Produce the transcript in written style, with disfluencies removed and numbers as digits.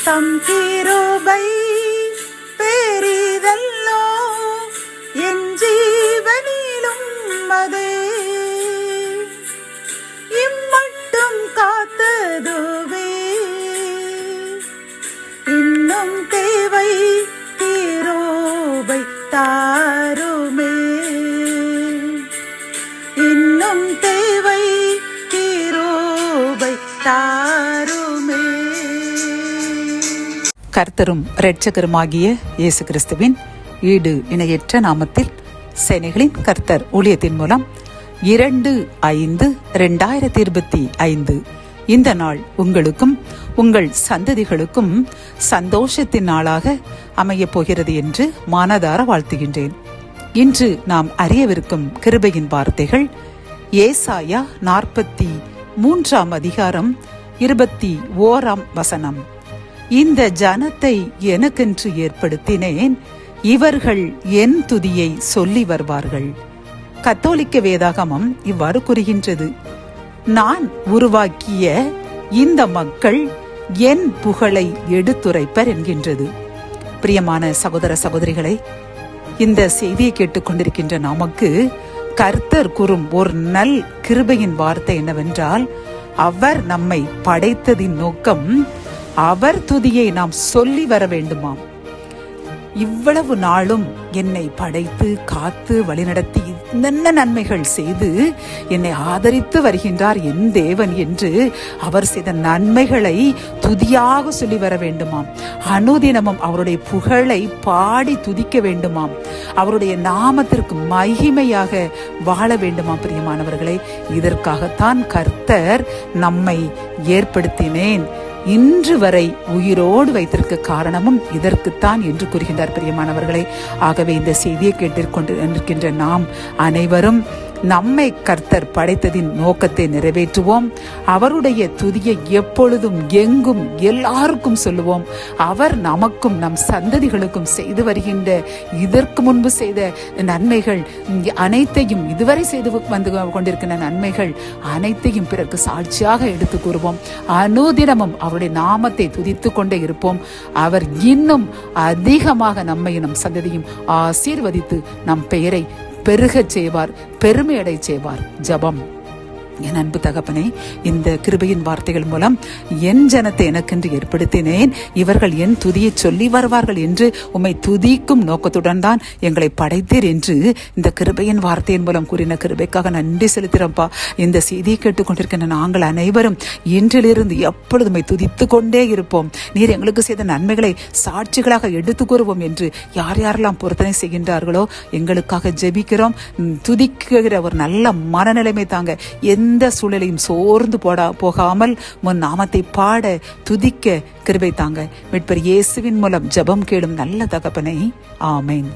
தம் கிருபை பெரிதல்லோ என் ஜீவனிலும் அதே இம்மட்டும் காத்ததுவே இன்னும் தேவை கிருபை தாருமே இன்னும் தேவை கிருபை தாருமே. கர்த்தரும் இரட்சகருமாகிய இயேசு கிறிஸ்துவின் ஈடு இணையற்ற நாமத்தில் சேனைகளின் கர்த்தர் ஊழியத்தின் மூலம் 2/5/2025 இந்த நாள் உங்களுக்கும் உங்கள் சந்ததிகளுக்கும் சந்தோஷத்தின் நாளாக அமையப் போகிறது என்று மனதார வாழ்த்துகின்றேன். இன்று நாம் அறியவிருக்கும் கிருபையின் வார்த்தைகள் ஏசாயா 43 21 இந்த ஜனத்தை எனக்கென்று ஏற்படுத்தினேன், இவர்கள் என் துதியை சொல்லி வருவார்கள். கத்தோலிக்க வேதாகமம் இவ்வாறு கூறுகின்றது, நான் உருவாக்கிய இந்த மக்கள் என் புகழை எடுத்துரைப்பர் என்கின்றது. பிரியமான சகோதர சகோதரிகளை, இந்த செய்தியை கேட்டுக்கொண்டிருக்கின்ற நமக்கு கர்த்தர் கூறும் ஒரு நல் கிருபையின் வார்த்தை என்னவென்றால், அவர் நம்மை படைத்ததின் நோக்கம் அவர் துதியை நாம் சொல்லி வர வேண்டுமாம். இவ்வளவு நாளும் என்னை படைத்து காத்து வழிநடத்தி என்னென்ன நன்மைகள் செய்து என்னை ஆதரித்து வருகின்றார் என் தேவன் என்று அவர் செய்த நன்மைகளை துதியாக சொல்லி வர வேண்டுமாம். அனுதினமும் அவருடைய புகழை பாடி துதிக்க வேண்டுமாம். அவருடைய நாமத்திற்கு மகிமையாக வாழ வேண்டுமாம். பிரியமானவர்களே, இதற்காகத்தான் கர்த்தர் நம்மை ஏற்படுத்தினேன், இன்று வரை உயிரோடு வைத்திருக்க காரணமும் இதற்குத்தான் என்று கூறுகின்றார். பிரியமானவர்களே, ஆகவே இந்த செய்தியை கேட்டிருக்கின்ற நாம் அனைவரும் நம்மை கர்த்தர் படைத்ததின் நோக்கத்தை நிறைவேற்றுவோம். அவருடைய துதியை எப்பொழுதும் எங்கும் எல்லாருக்கும் சொல்லுவோம். அவர் நமக்கும் நம் சந்ததிகளுக்கும் செய்து வருகின்ற இதற்கு முன்பு செய்த நன்மைகள் அனைத்தையும், இதுவரை செய்து வந்து கொண்டிருக்கின்ற நன்மைகள் அனைத்தையும் பிறருக்கு சாட்சியாக எடுத்து கூறுவோம். அனுதினமும் அவருடைய நாமத்தை துதித்து கொண்டே இருப்போம். அவர் இன்னும் அதிகமாக நம்மையும் நம் சந்ததியும் ஆசீர்வதித்து நம் பெயரை பெருகச் செய்வார், பெருமையடை செய்வார். ஜபம். என் அன்பு தகப்பனே, இந்த கிருபையின் வார்த்தைகள் மூலம் என் ஜனத்தை எனக்கென்று ஏற்படுத்தினேன், இவர்கள் என் துதியை சொல்லி வருவார்கள் என்று உம்மை துதிக்கும் நோக்கத்துடன் தான் எங்களை படைத்தீர் என்று இந்த கிருபையின் வார்த்தையின் மூலம் கூறின கிருபைக்காக நன்றி செலுத்துகிறோம்ப்பா. இந்த செய்தியை கேட்டுக்கொண்டிருக்கின்ற நாங்கள் அனைவரும் இன்றிலிருந்து எப்பொழுதுமை துதித்து கொண்டே இருப்போம். நீர் எங்களுக்கு செய்த நன்மைகளை சாட்சிகளாக எடுத்து கூறுவோம் என்று யார் யாரெல்லாம் பொருத்தனை செய்கின்றார்களோ எங்களுக்காக ஜெபிக்கிறோம். துதிக்கிற ஒரு நல்ல மனநிலைமை தாங்க. எந்த சூழலையும் சோர்ந்து போகாமல் முன் நாமத்தை பாட துதிக்க கிருபை தாங்க. மீட்பர் இயேசுவின் மூலம் ஜெபம் கேளும் நல்ல தகப்பனே, ஆமென்.